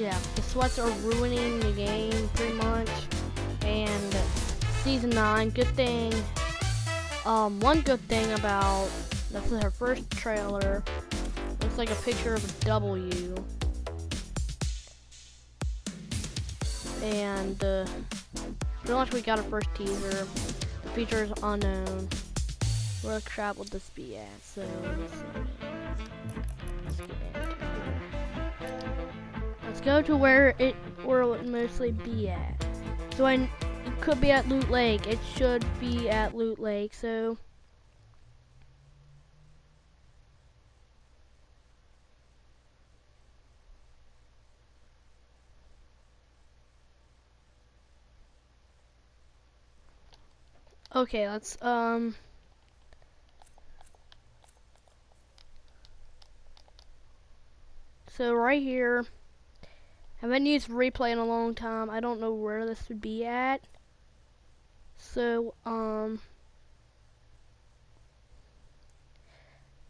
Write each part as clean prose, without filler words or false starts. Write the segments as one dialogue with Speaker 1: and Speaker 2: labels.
Speaker 1: yeah, the sweats are ruining the game pretty much. And season 9, good thing. One good thing about this is her first trailer. Looks like a picture of a W. And pretty much we got our first teaser. The feature is unknown. Where the crap would this be at? So let's get into it. Let's go to where it would mostly be at. So it could be at Loot Lake. It should be at Loot Lake. So okay, let's so right here, I haven't used replay in a long time. I don't know where this would be at. So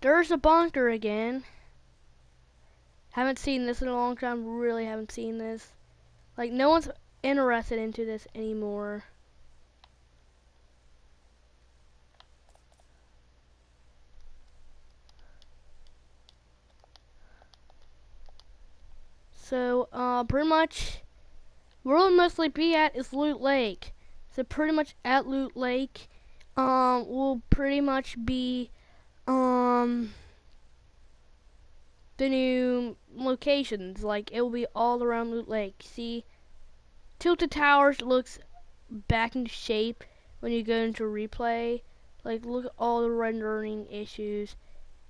Speaker 1: there's a bunker again. Haven't seen this in a long time. Really haven't seen this. Like no one's interested into this anymore. So, pretty much, where we'll mostly be at is Loot Lake. So pretty much at Loot Lake, will pretty much be, the new locations. Like, it will be all around Loot Lake. See, Tilted Towers looks back into shape when you go into replay. Like, look at all the rendering issues.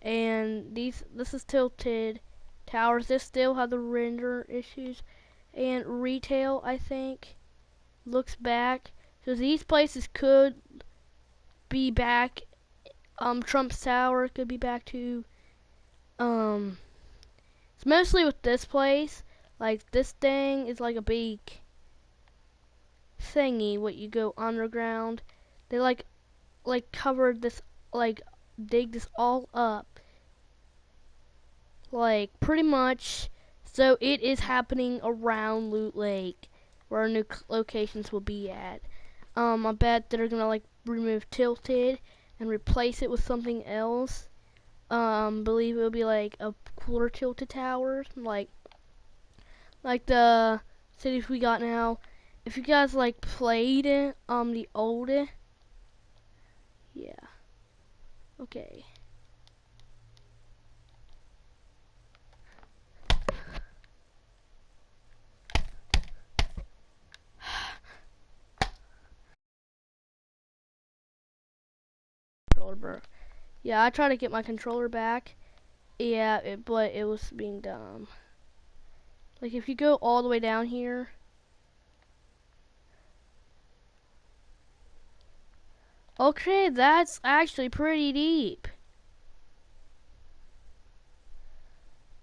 Speaker 1: And this is Tilted Towers. This still have the render issues. And retail, I think, looks back. So these places could be back. Trump's Tower could be back to. It's mostly with this place. Like this thing is like a big thingy. What you go underground. They like covered this, like dig this all up. Like pretty much. So it is happening around Loot Lake, where our new locations will be at. I bet they're gonna like remove Tilted and replace it with something else. Believe it will be like a cooler Tilted Towers, like the cities we got now. If you guys like played the old, yeah, okay. Bro. Yeah, I tried to get my controller back. Yeah, but it was being dumb. Like if you go all the way down here, okay, that's actually pretty deep.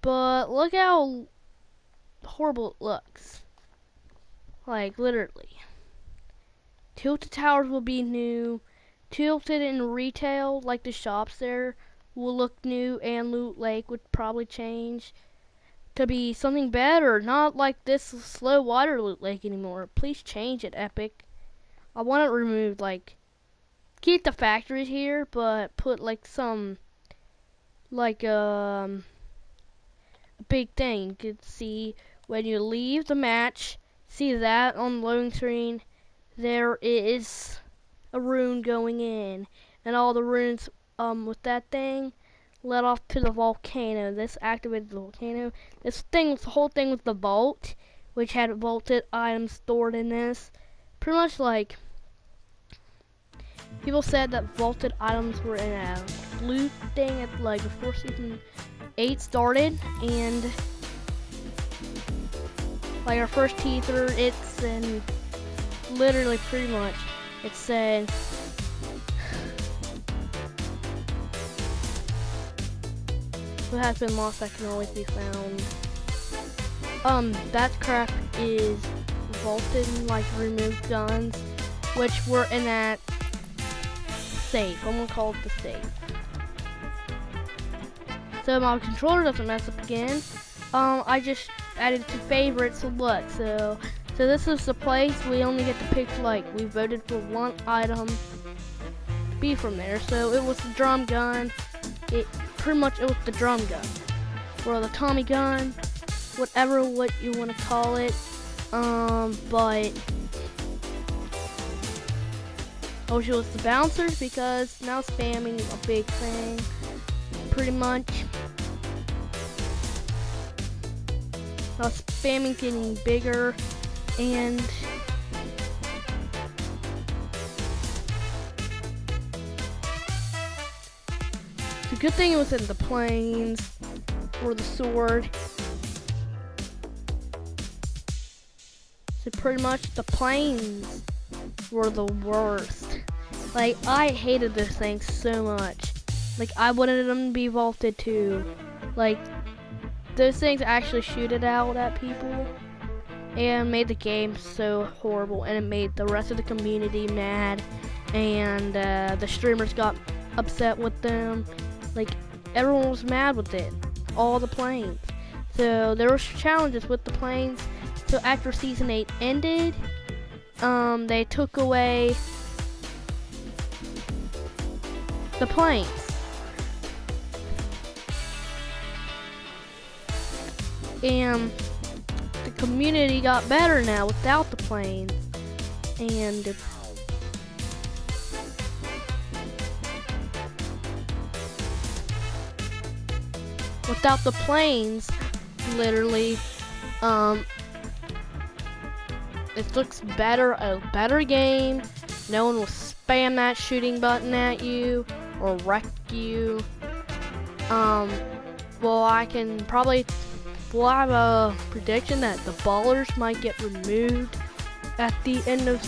Speaker 1: But look how horrible it looks. Like literally. Tilted Towers will be new. Tilted in retail, like the shops there, will look new, and Loot Lake would probably change to be something better, not like this slow water Loot Lake anymore. Please change it, Epic. I want it removed, like, keep the factories here, but put like some, like, a big thing. You could see when you leave the match, see that on the loading screen, there is a rune going in, and all the runes with that thing led off to the volcano. This activated the volcano. This thing, the whole thing was the vault, which had vaulted items stored in this. Pretty much like people said that vaulted items were in a loot thing at like before season 8 started, and like our first teaser, it's in literally pretty much. It said, what has been lost that can always be found. That crap is vaulted, like removed guns, which were in that safe. I'm gonna call it the safe. so my controller doesn't mess up again, I just added to favorites. So look, so this is the place we only get to pick, like, we voted for one item to be from there. So it was the drum gun. It was the drum gun, or the Tommy gun, whatever what you want to call it. But I wish it was the bouncers, because now spamming is a big thing, pretty much. Now spamming getting bigger, and the good thing it was in the planes or the sword. So pretty much the planes were the worst. Like, I hated this thing so much. Like, I wanted them to be vaulted too. Like, those things actually shoot it out at people, and made the game so horrible, and it made the rest of the community mad, and the streamers got upset with them. Like, everyone was mad with it, all the planes. So there were challenges with the planes. So after season 8 ended, they took away the planes. And the community got better now without the planes. And without the planes, literally, it looks better, a better game. No one will spam that shooting button at you or wreck you. Well, we'll have a prediction that the ballers might get removed at the end of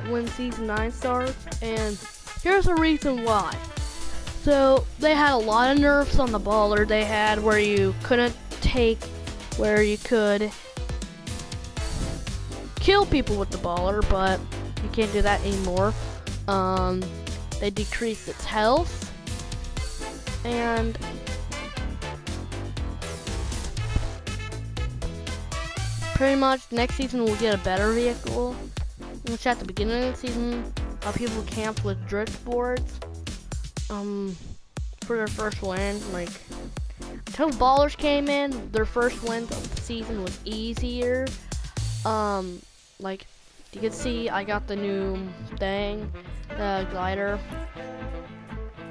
Speaker 1: when season 9 starts, and here's the reason why. So they had a lot of nerfs on the baller. They had where you couldn't where you could kill people with the baller, but you can't do that anymore. They decreased its health, and pretty much next season we'll get a better vehicle, which at the beginning of the season, people camped with drift boards for their first win. Like, until ballers came in, their first win of the season was easier. Like, you can see I got the new thing, the glider,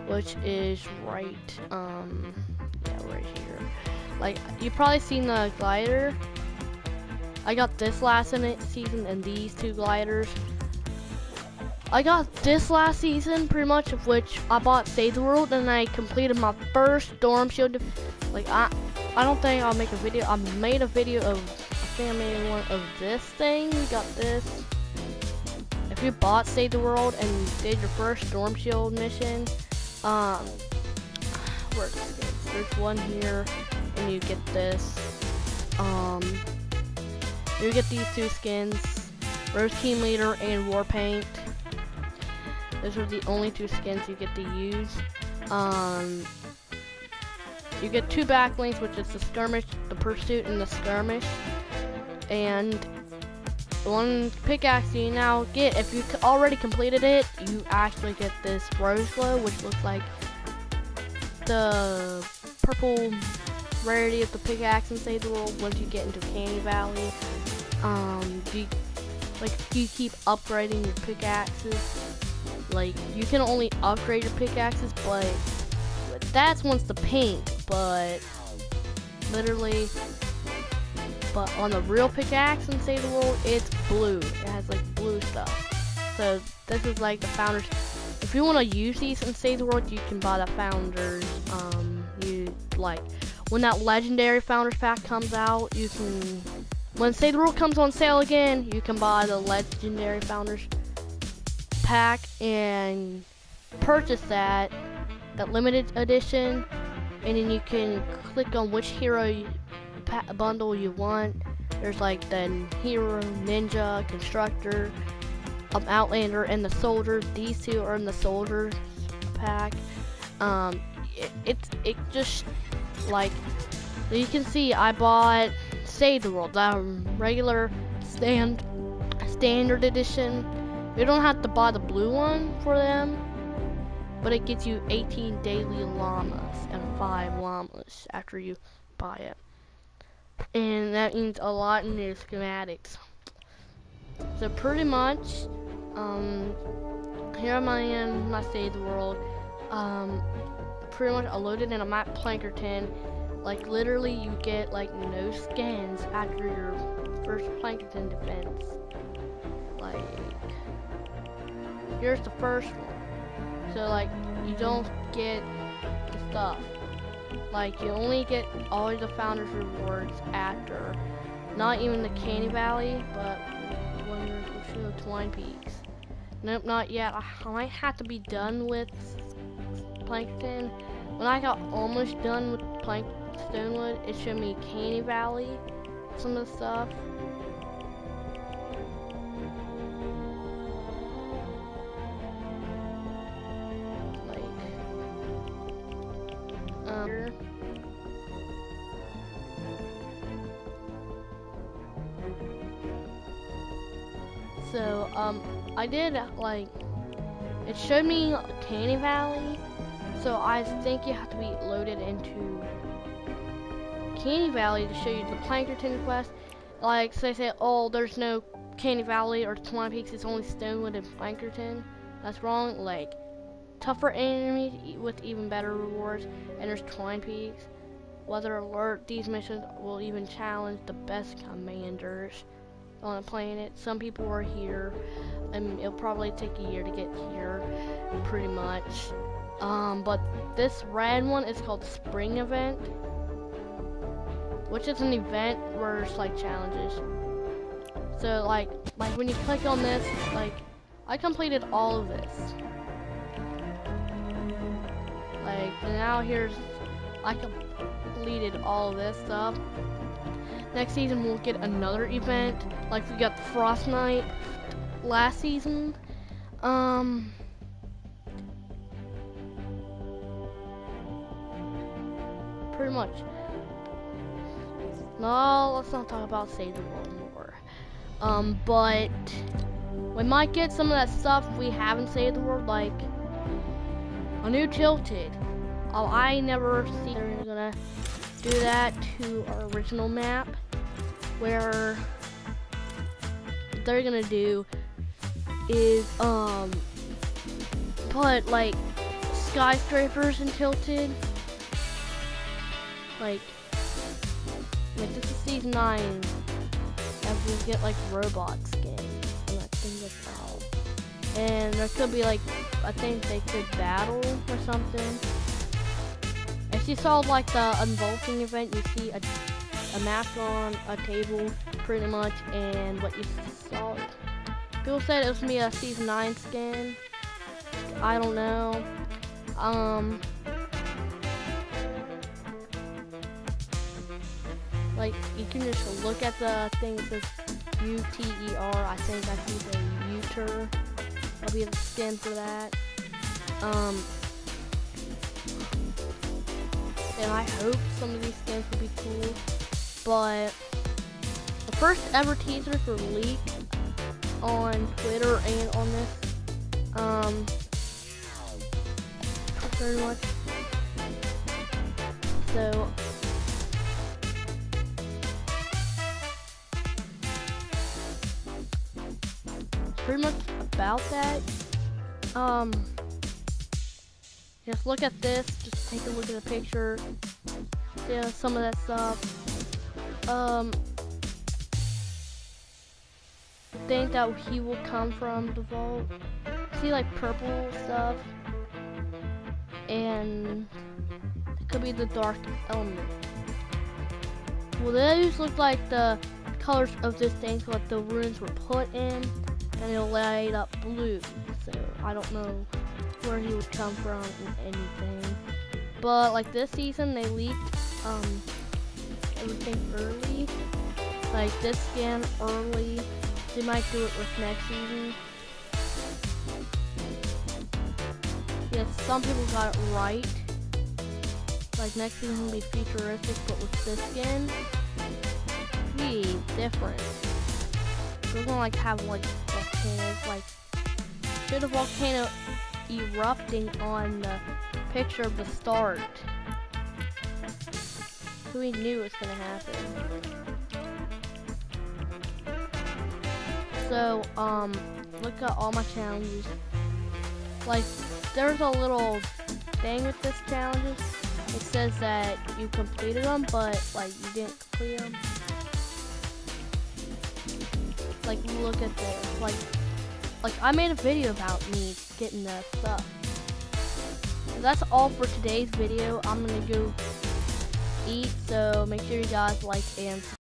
Speaker 1: which is right here. Like, you've probably seen the glider. I got this last season and these two gliders. I got this last season, pretty much, of which I bought Save the World, and I completed my first Storm Shield. Like, I don't think I'll make a video. I made a video of, I think I made one of this thing. You got this. If you bought Save the World and did your first Storm Shield mission, where's the skins? There's one here, and you get this. You get these two skins, Rose Team Leader and War Paint. Those are the only two skins you get to use. You get two backlinks, which is the skirmish, the pursuit, and the skirmish. And the one pickaxe you now get, if you already completed it, you actually get this Rose Glow, which looks like the purple rarity of the pickaxe in Save the World once you get into Candy Valley. You keep upgrading your pickaxes. Like, you can only upgrade your pickaxes, but that's once the pink, but literally, but on the real pickaxe in Save the World, it's blue. It has like blue stuff. So this is like the founders. If you want to use these in Save the World, you can buy the founders. When that legendary founders pack comes out, you can. When Save the World comes on sale again, you can buy the legendary founders pack and purchase that limited edition, and then you can click on which hero bundle you want. There's like the hero, ninja, constructor, outlander, and the soldier. These two are in the soldier pack. It just Like, you can see I bought Save the World, the regular standard edition. You don't have to buy the blue one for them, but it gets you 18 daily llamas and 5 llamas after you buy it. And that means a lot in your schematics. So pretty much, here I am, my Save the World. Pretty much I loaded in a map Plankerton. Like literally you get like no scans after your first Plankerton defense. Like, here's the first one. So like, you don't get the stuff. Like, you only get all the Founders Rewards after. Not even the Candy Valley, but when you're to Twine Peaks. Nope, not yet. I might have to be done with Plankton. When I got almost done with Stonewood, it showed me Candy Valley, some of the stuff. So, I did, like, it showed me Candy Valley, so I think you have to be loaded into Candy Valley to show you the Plankerton quest. Like, so they say, oh, there's no Candy Valley or Twine Peaks, it's only Stonewood and Plankerton. That's wrong. Like, tougher enemies with even better rewards, and there's Twine Peaks. Weather alert, these missions will even challenge the best commanders on the planet. Some people are here, and it'll probably take a year to get here, pretty much. But this red one is called the Spring Event, which is an event where it's like challenges. So like when you click on this, like I completed all of this. Like now I completed all of this stuff. Next season we'll get another event, like we got the Frost Night last season. Pretty much. No, let's not talk about Save the World more. But we might get some of that stuff we haven't Saved the World, like a new Tilted. I never see they're gonna do that to our original map, where they're gonna do is put like skyscrapers in Tilted. Like this is season 9, and we get like robot skins and like things like that. And there could be like, I think they could battle or something. If you saw like the unbolting event, you see a map on a table pretty much, and what you saw. People said it was gonna be a season 9 skin. I don't know. Like, you can just look at the thing that says UTER. I think I see the UTER. That'll be the skin for that. And I hope some of these skins will be cool. But the first ever teasers were leaked on Twitter and on this. Very much. So pretty much about that. Just look at this, just take a look at the picture. Yeah, some of that stuff. I think that he will come from the vault. See, like purple stuff, and it could be the dark element. Well, those look like the colors of this thing, so like the runes were put in, and it'll light up blue. So I don't know where he would come from in anything. But like this season, they leaked everything early. Like this skin early. They might do it with next season. Yes, some people got it right. Like next season's gonna be futuristic, but with this skin, be different. We're gonna like have like volcanoes, like should a volcano erupting on the picture of the start. So we knew it was gonna happen. So look at all my challenges. Like there's a little thing with this challenges. It says that you completed them, but like you didn't complete them. Like look at this. Like I made a video about me getting the stuff. So that's all for today's video. I'm gonna go eat. So make sure you guys like and